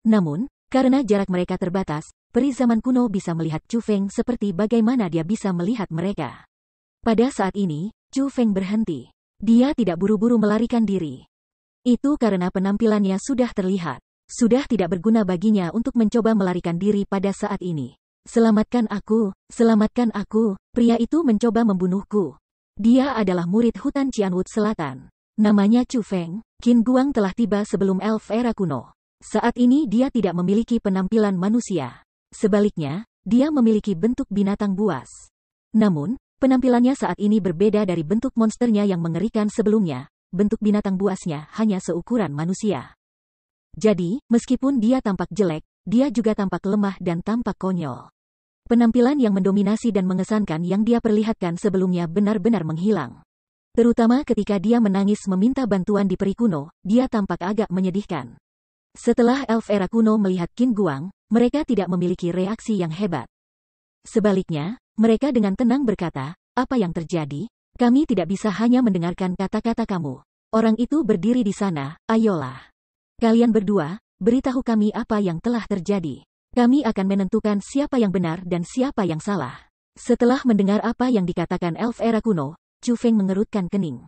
Namun, karena jarak mereka terbatas, peri zaman kuno bisa melihat Chu Feng seperti bagaimana dia bisa melihat mereka. Pada saat ini, Chu Feng berhenti. Dia tidak buru-buru melarikan diri. Itu karena penampilannya sudah terlihat. Sudah tidak berguna baginya untuk mencoba melarikan diri pada saat ini. Selamatkan aku, pria itu mencoba membunuhku. Dia adalah murid hutan Qianwood Selatan. Namanya Chu Feng. Qin Guang telah tiba sebelum elf era kuno. Saat ini dia tidak memiliki penampilan manusia. Sebaliknya, dia memiliki bentuk binatang buas. Namun, penampilannya saat ini berbeda dari bentuk monsternya yang mengerikan sebelumnya. Bentuk binatang buasnya hanya seukuran manusia. Jadi, meskipun dia tampak jelek, dia juga tampak lemah dan tampak konyol. Penampilan yang mendominasi dan mengesankan yang dia perlihatkan sebelumnya benar-benar menghilang. Terutama ketika dia menangis meminta bantuan di peri kuno, dia tampak agak menyedihkan. Setelah elf era kuno melihat Qin Guang, mereka tidak memiliki reaksi yang hebat. Sebaliknya, mereka dengan tenang berkata, "Apa yang terjadi? Kami tidak bisa hanya mendengarkan kata-kata kamu. Orang itu berdiri di sana, ayolah. Kalian berdua, beritahu kami apa yang telah terjadi. Kami akan menentukan siapa yang benar dan siapa yang salah." Setelah mendengar apa yang dikatakan elf era kuno, Chu Feng mengerutkan kening.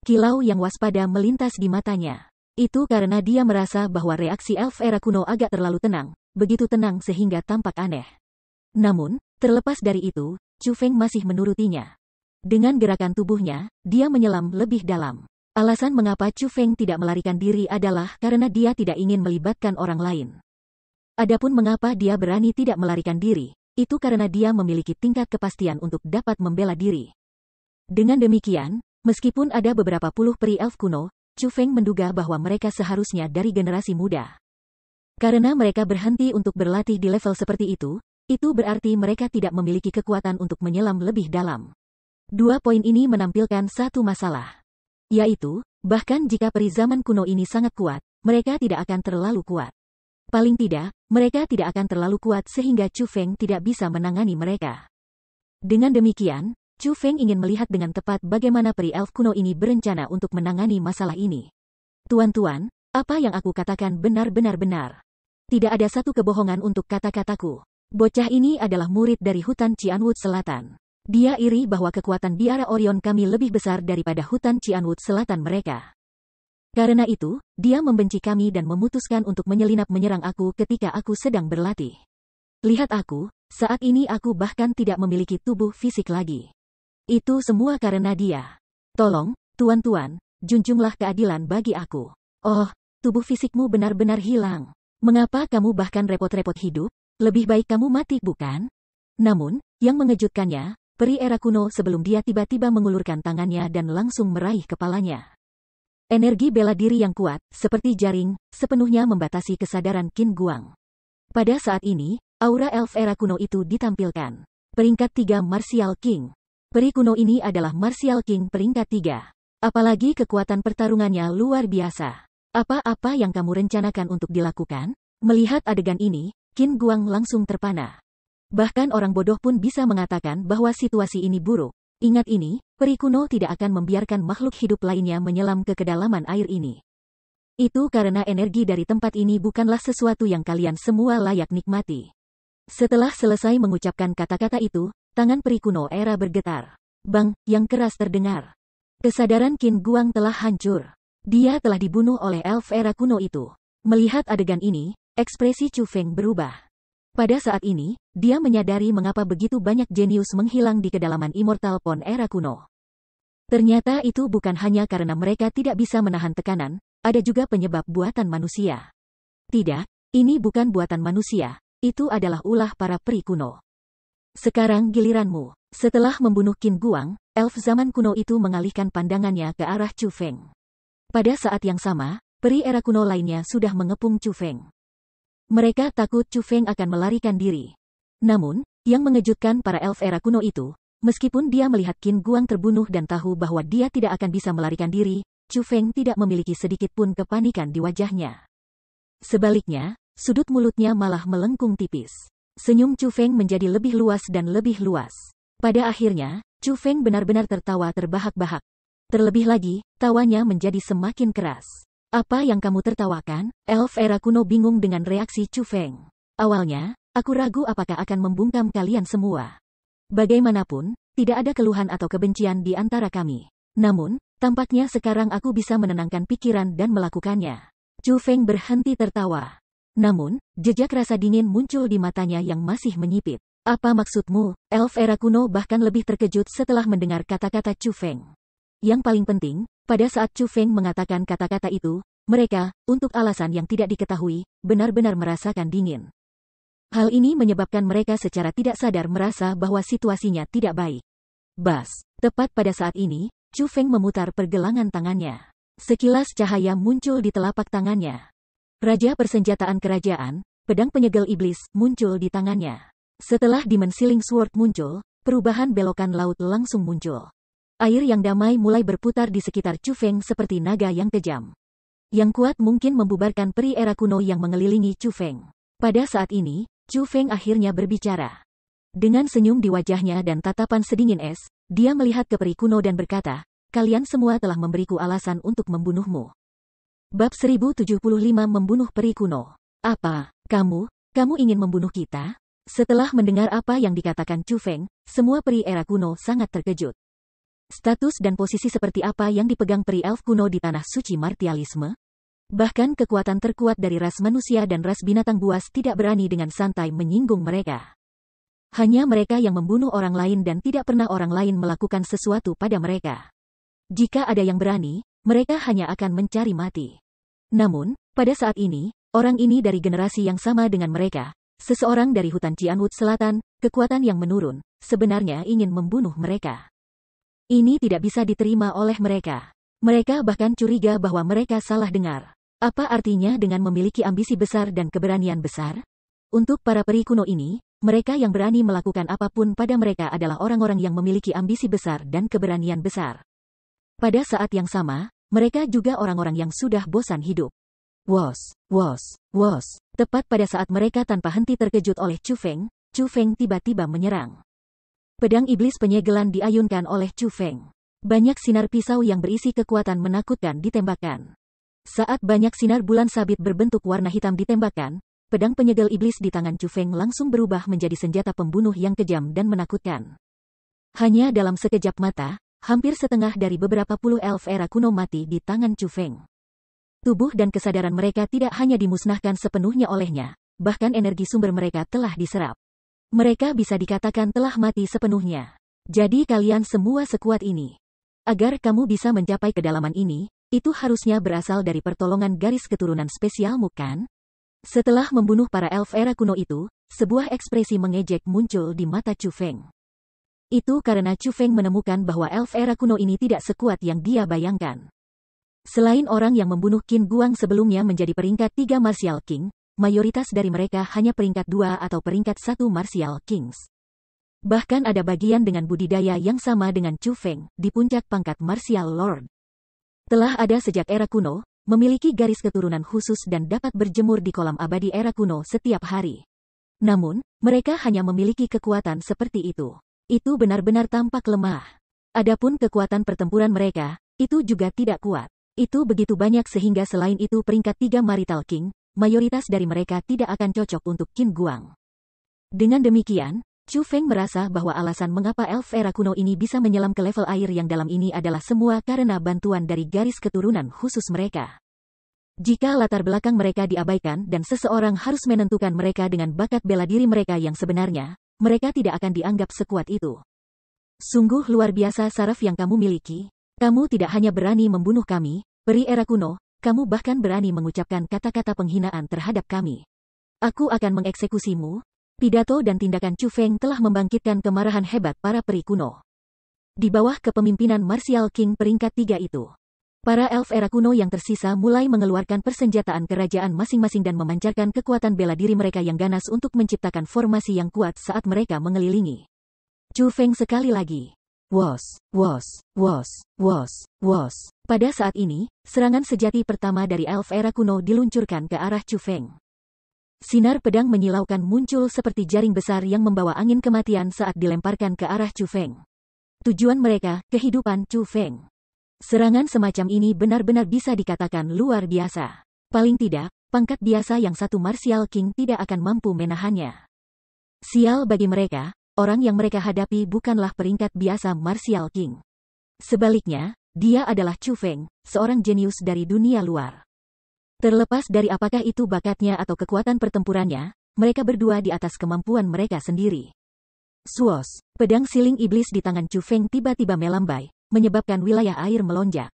Kilau yang waspada melintas di matanya. Itu karena dia merasa bahwa reaksi elf era kuno agak terlalu tenang, begitu tenang sehingga tampak aneh. Namun, terlepas dari itu, Chu Feng masih menurutinya. Dengan gerakan tubuhnya, dia menyelam lebih dalam. Alasan mengapa Chu Feng tidak melarikan diri adalah karena dia tidak ingin melibatkan orang lain. Adapun mengapa dia berani tidak melarikan diri, itu karena dia memiliki tingkat kepastian untuk dapat membela diri. Dengan demikian, meskipun ada beberapa puluh peri elf kuno, Chu Feng menduga bahwa mereka seharusnya dari generasi muda. Karena mereka berhenti untuk berlatih di level seperti itu berarti mereka tidak memiliki kekuatan untuk menyelam lebih dalam. Dua poin ini menampilkan satu masalah. Yaitu, bahkan jika peri zaman kuno ini sangat kuat, mereka tidak akan terlalu kuat. Paling tidak, mereka tidak akan terlalu kuat sehingga Chu Feng tidak bisa menangani mereka. Dengan demikian, Chu Feng ingin melihat dengan tepat bagaimana peri elf kuno ini berencana untuk menangani masalah ini. Tuan-tuan, apa yang aku katakan benar-benar benar. Tidak ada satu kebohongan untuk kata-kataku. Bocah ini adalah murid dari hutan Qianwood Selatan. Dia iri bahwa kekuatan biara Orion kami lebih besar daripada hutan Qianwood Selatan mereka. Karena itu, dia membenci kami dan memutuskan untuk menyelinap menyerang aku ketika aku sedang berlatih. Lihat aku, saat ini aku bahkan tidak memiliki tubuh fisik lagi. Itu semua karena dia. Tolong, tuan-tuan, junjunglah keadilan bagi aku. Oh, tubuh fisikmu benar-benar hilang. Mengapa kamu bahkan repot-repot hidup? Lebih baik kamu mati, bukan? Namun, yang mengejutkannya, peri era kuno sebelum dia tiba-tiba mengulurkan tangannya dan langsung meraih kepalanya. Energi bela diri yang kuat, seperti jaring, sepenuhnya membatasi kesadaran Qin Guang. Pada saat ini, aura elf era kuno itu ditampilkan. Peringkat 3 Martial King. Peri kuno ini adalah Martial King peringkat 3. Apalagi kekuatan pertarungannya luar biasa. Apa-apa yang kamu rencanakan untuk dilakukan? Melihat adegan ini, Qin Guang langsung terpana. Bahkan orang bodoh pun bisa mengatakan bahwa situasi ini buruk. Ingat ini, peri kuno tidak akan membiarkan makhluk hidup lainnya menyelam ke kedalaman air ini. Itu karena energi dari tempat ini bukanlah sesuatu yang kalian semua layak nikmati. Setelah selesai mengucapkan kata-kata itu, tangan peri kuno era bergetar. Bang, yang keras terdengar. Kesadaran Qin Guang telah hancur. Dia telah dibunuh oleh elf era kuno itu. Melihat adegan ini, ekspresi Chu Feng berubah. Pada saat ini, dia menyadari mengapa begitu banyak jenius menghilang di kedalaman Immortal Pond era kuno. Ternyata itu bukan hanya karena mereka tidak bisa menahan tekanan, ada juga penyebab buatan manusia. Tidak, ini bukan buatan manusia, itu adalah ulah para peri kuno. Sekarang giliranmu. Setelah membunuh Qin Guang, elf zaman kuno itu mengalihkan pandangannya ke arah Chu Feng. Pada saat yang sama, peri era kuno lainnya sudah mengepung Chu Feng. Mereka takut Chu Feng akan melarikan diri. Namun, yang mengejutkan para elf era kuno itu, meskipun dia melihat Qin Guang terbunuh dan tahu bahwa dia tidak akan bisa melarikan diri, Chu Feng tidak memiliki sedikit pun kepanikan di wajahnya. Sebaliknya, sudut mulutnya malah melengkung tipis. Senyum Chu Feng menjadi lebih luas dan lebih luas. Pada akhirnya, Chu Feng benar-benar tertawa terbahak-bahak. Terlebih lagi, tawanya menjadi semakin keras. Apa yang kamu tertawakan? Elf era kuno bingung dengan reaksi Chu Feng. Awalnya, aku ragu apakah akan membungkam kalian semua. Bagaimanapun, tidak ada keluhan atau kebencian di antara kami. Namun, tampaknya sekarang aku bisa menenangkan pikiran dan melakukannya. Chu Feng berhenti tertawa. Namun, jejak rasa dingin muncul di matanya yang masih menyipit. Apa maksudmu? Elf era kuno bahkan lebih terkejut setelah mendengar kata-kata Chu Feng. Yang paling penting, pada saat Chu Feng mengatakan kata-kata itu, mereka, untuk alasan yang tidak diketahui, benar-benar merasakan dingin. Hal ini menyebabkan mereka secara tidak sadar merasa bahwa situasinya tidak baik. Bas, tepat pada saat ini, Chu Feng memutar pergelangan tangannya. Sekilas cahaya muncul di telapak tangannya. Raja persenjataan kerajaan, pedang penyegel iblis, muncul di tangannya. Setelah Demon Sealing Sword muncul, perubahan belokan laut langsung muncul. Air yang damai mulai berputar di sekitar Chu Feng seperti naga yang kejam. Yang kuat mungkin membubarkan peri era kuno yang mengelilingi Chu Feng. Pada saat ini, Chu Feng akhirnya berbicara. Dengan senyum di wajahnya dan tatapan sedingin es, dia melihat ke peri kuno dan berkata, kalian semua telah memberiku alasan untuk membunuhmu. Bab 1075 Membunuh Peri Kuno. Apa, kamu ingin membunuh kita? Setelah mendengar apa yang dikatakan Chu Feng, semua peri era kuno sangat terkejut. Status dan posisi seperti apa yang dipegang peri elf kuno di tanah suci martialisme? Bahkan kekuatan terkuat dari ras manusia dan ras binatang buas tidak berani dengan santai menyinggung mereka. Hanya mereka yang membunuh orang lain dan tidak pernah orang lain melakukan sesuatu pada mereka. Jika ada yang berani, mereka hanya akan mencari mati. Namun, pada saat ini, orang ini dari generasi yang sama dengan mereka, seseorang dari hutan Cianwood Selatan, kekuatan yang menurun, sebenarnya ingin membunuh mereka. Ini tidak bisa diterima oleh mereka. Mereka bahkan curiga bahwa mereka salah dengar. Apa artinya dengan memiliki ambisi besar dan keberanian besar? Untuk para peri kuno ini, mereka yang berani melakukan apapun pada mereka adalah orang-orang yang memiliki ambisi besar dan keberanian besar. Pada saat yang sama, mereka juga orang-orang yang sudah bosan hidup. Wos. Tepat pada saat mereka tanpa henti terkejut oleh Chu Feng tiba-tiba menyerang. Pedang iblis penyegelan diayunkan oleh Chu Feng. Banyak sinar pisau yang berisi kekuatan menakutkan ditembakkan. Saat banyak sinar bulan sabit berbentuk warna hitam ditembakkan, pedang penyegel iblis di tangan Chu Feng langsung berubah menjadi senjata pembunuh yang kejam dan menakutkan. Hanya dalam sekejap mata, hampir setengah dari beberapa puluh elf era kuno mati di tangan Chu Feng. Tubuh dan kesadaran mereka tidak hanya dimusnahkan sepenuhnya olehnya, bahkan energi sumber mereka telah diserap. Mereka bisa dikatakan telah mati sepenuhnya. Jadi kalian semua sekuat ini. Agar kamu bisa mencapai kedalaman ini, itu harusnya berasal dari pertolongan garis keturunan spesialmu kan? Setelah membunuh para elf era kuno itu, sebuah ekspresi mengejek muncul di mata Chu Feng. Itu karena Chu Feng menemukan bahwa elf era kuno ini tidak sekuat yang dia bayangkan. Selain orang yang membunuh Qin Guang sebelumnya menjadi peringkat 3 Martial King, mayoritas dari mereka hanya peringkat 2 atau peringkat 1 Martial Kings. Bahkan ada bagian dengan budidaya yang sama dengan Chu Feng, di puncak pangkat Martial Lord. Telah ada sejak era kuno, memiliki garis keturunan khusus dan dapat berjemur di kolam abadi era kuno setiap hari. Namun, mereka hanya memiliki kekuatan seperti itu. Itu benar-benar tampak lemah. Adapun kekuatan pertempuran mereka, itu juga tidak kuat. Itu begitu banyak sehingga selain itu peringkat 3 Marital King, mayoritas dari mereka tidak akan cocok untuk Qin Guang. Dengan demikian, Chu Feng merasa bahwa alasan mengapa elf era kuno ini bisa menyelam ke level air yang dalam ini adalah semua karena bantuan dari garis keturunan khusus mereka. Jika latar belakang mereka diabaikan dan seseorang harus menentukan mereka dengan bakat bela diri mereka yang sebenarnya, mereka tidak akan dianggap sekuat itu. Sungguh luar biasa saraf yang kamu miliki. Kamu tidak hanya berani membunuh kami, peri era kuno, kamu bahkan berani mengucapkan kata-kata penghinaan terhadap kami. Aku akan mengeksekusimu. Pidato dan tindakan Chu Feng telah membangkitkan kemarahan hebat para peri kuno. Di bawah kepemimpinan Martial King peringkat 3 itu, Para elf era kuno yang tersisa mulai mengeluarkan persenjataan kerajaan masing-masing dan memancarkan kekuatan bela diri mereka yang ganas untuk menciptakan formasi yang kuat saat mereka mengelilingi Chu Feng sekali lagi. Wos, wos, wos, wos, wos. Pada saat ini, serangan sejati pertama dari elf era kuno diluncurkan ke arah Chu Feng. Sinar pedang menyilaukan muncul seperti jaring besar yang membawa angin kematian saat dilemparkan ke arah Chu Feng. Tujuan mereka, kehidupan Chu Feng. Serangan semacam ini benar-benar bisa dikatakan luar biasa. Paling tidak, pangkat biasa yang satu Martial King tidak akan mampu menahannya. Sial bagi mereka, orang yang mereka hadapi bukanlah peringkat biasa Martial King. Sebaliknya, dia adalah Chu Feng, seorang jenius dari dunia luar. Terlepas dari apakah itu bakatnya atau kekuatan pertempurannya, mereka berdua di atas kemampuan mereka sendiri. Swos, pedang siling iblis di tangan Chu Feng tiba-tiba melambai, menyebabkan wilayah air melonjak.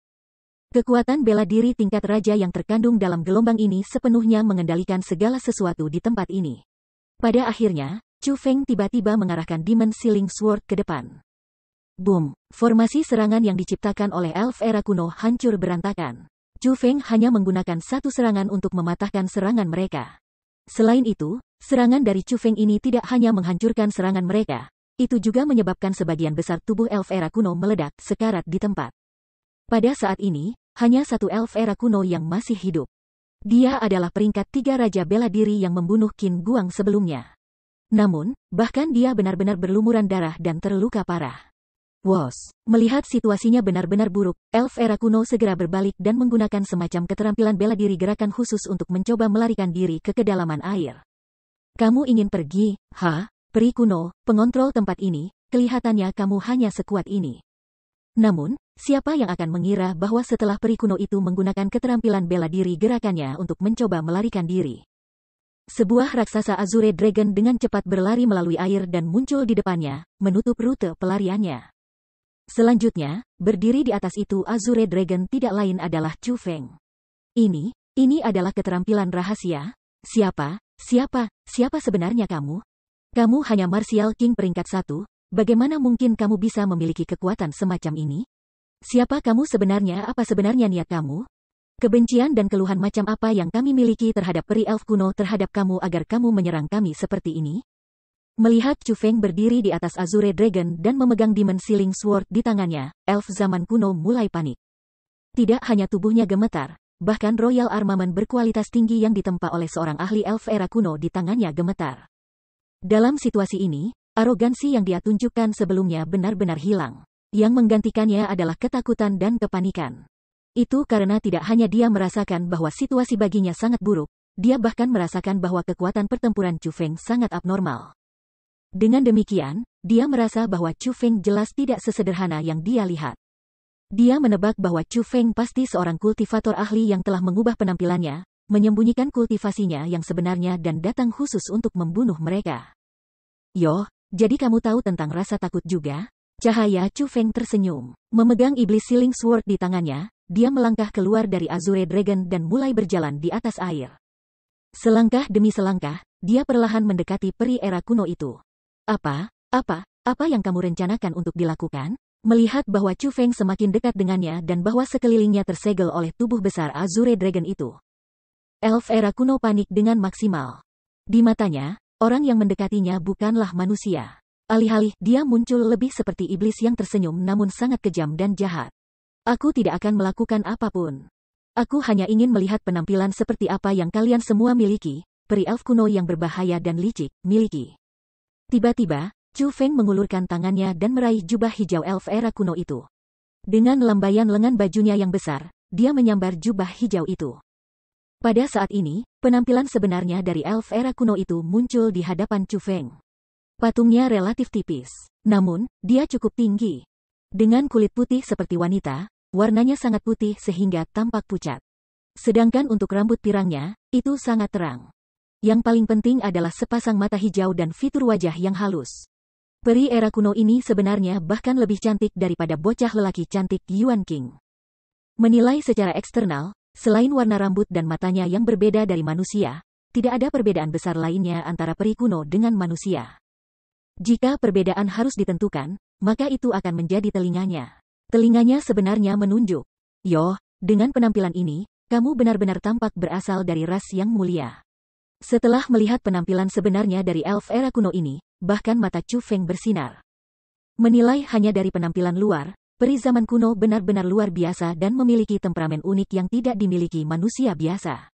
Kekuatan bela diri tingkat raja yang terkandung dalam gelombang ini sepenuhnya mengendalikan segala sesuatu di tempat ini. Pada akhirnya, Chu Feng tiba-tiba mengarahkan Demon Sealing Sword ke depan. Boom! Formasi serangan yang diciptakan oleh elf era kuno hancur berantakan. Chu Feng hanya menggunakan satu serangan untuk mematahkan serangan mereka. Selain itu, serangan dari Chu Feng ini tidak hanya menghancurkan serangan mereka, itu juga menyebabkan sebagian besar tubuh elf era kuno meledak sekarat di tempat. Pada saat ini, hanya satu elf era kuno yang masih hidup. Dia adalah peringkat 3 raja bela diri yang membunuh Qin Guang sebelumnya. Namun, bahkan dia benar-benar berlumuran darah dan terluka parah. Wos, melihat situasinya benar-benar buruk, elf era kuno segera berbalik dan menggunakan semacam keterampilan bela diri gerakan khusus untuk mencoba melarikan diri ke kedalaman air. Kamu ingin pergi, ha? Peri kuno, pengontrol tempat ini, kelihatannya kamu hanya sekuat ini. Namun, siapa yang akan mengira bahwa setelah peri kuno itu menggunakan keterampilan bela diri gerakannya untuk mencoba melarikan diri. Sebuah raksasa Azure Dragon dengan cepat berlari melalui air dan muncul di depannya, menutup rute pelariannya. Selanjutnya, berdiri di atas itu Azure Dragon tidak lain adalah Chu Feng. Ini adalah keterampilan rahasia. Siapa sebenarnya kamu? Kamu hanya Martial King peringkat 1, bagaimana mungkin kamu bisa memiliki kekuatan semacam ini? Siapa kamu sebenarnya? Apa sebenarnya niat kamu? Kebencian dan keluhan macam apa yang kami miliki terhadap peri elf kuno terhadap kamu agar kamu menyerang kami seperti ini? Melihat Chu Feng berdiri di atas Azure Dragon dan memegang Demon Sealing Sword di tangannya, elf zaman kuno mulai panik. Tidak hanya tubuhnya gemetar, bahkan Royal Armament berkualitas tinggi yang ditempa oleh seorang ahli elf era kuno di tangannya gemetar. Dalam situasi ini, arogansi yang dia tunjukkan sebelumnya benar-benar hilang. Yang menggantikannya adalah ketakutan dan kepanikan. Itu karena tidak hanya dia merasakan bahwa situasi baginya sangat buruk, dia bahkan merasakan bahwa kekuatan pertempuran Chu Feng sangat abnormal. Dengan demikian, dia merasa bahwa Chu Feng jelas tidak sesederhana yang dia lihat. Dia menebak bahwa Chu Feng pasti seorang kultivator ahli yang telah mengubah penampilannya, menyembunyikan kultivasinya yang sebenarnya dan datang khusus untuk membunuh mereka. Yo, jadi kamu tahu tentang rasa takut juga? Cahaya Chu Feng tersenyum. Memegang Iblis Sealing Sword di tangannya, dia melangkah keluar dari Azure Dragon dan mulai berjalan di atas air. Selangkah demi selangkah, dia perlahan mendekati peri era kuno itu. Apa yang kamu rencanakan untuk dilakukan? Melihat bahwa Chu Feng semakin dekat dengannya dan bahwa sekelilingnya tersegel oleh tubuh besar Azure Dragon itu. Elf era kuno panik dengan maksimal. Di matanya, orang yang mendekatinya bukanlah manusia. Alih-alih, dia muncul lebih seperti iblis yang tersenyum namun sangat kejam dan jahat. Aku tidak akan melakukan apapun. Aku hanya ingin melihat penampilan seperti apa yang kalian semua miliki, peri elf kuno yang berbahaya dan licik, miliki. Tiba-tiba, Chu Feng mengulurkan tangannya dan meraih jubah hijau elf era kuno itu. Dengan lambaian lengan bajunya yang besar, dia menyambar jubah hijau itu. Pada saat ini, penampilan sebenarnya dari elf era kuno itu muncul di hadapan Chu Feng. Patungnya relatif tipis, namun, dia cukup tinggi. Dengan kulit putih seperti wanita, warnanya sangat putih sehingga tampak pucat. Sedangkan untuk rambut pirangnya, itu sangat terang. Yang paling penting adalah sepasang mata hijau dan fitur wajah yang halus. Peri era kuno ini sebenarnya bahkan lebih cantik daripada bocah lelaki cantik Yuan King. Menilai secara eksternal, selain warna rambut dan matanya yang berbeda dari manusia, tidak ada perbedaan besar lainnya antara peri kuno dengan manusia. Jika perbedaan harus ditentukan, maka itu akan menjadi telinganya. Telinganya sebenarnya menunjuk. Yo, Dengan penampilan ini, kamu benar-benar tampak berasal dari ras yang mulia. Setelah melihat penampilan sebenarnya dari elf era kuno ini, bahkan mata Chu Feng bersinar. Menilai hanya dari penampilan luar, peri zaman kuno benar-benar luar biasa dan memiliki temperamen unik yang tidak dimiliki manusia biasa.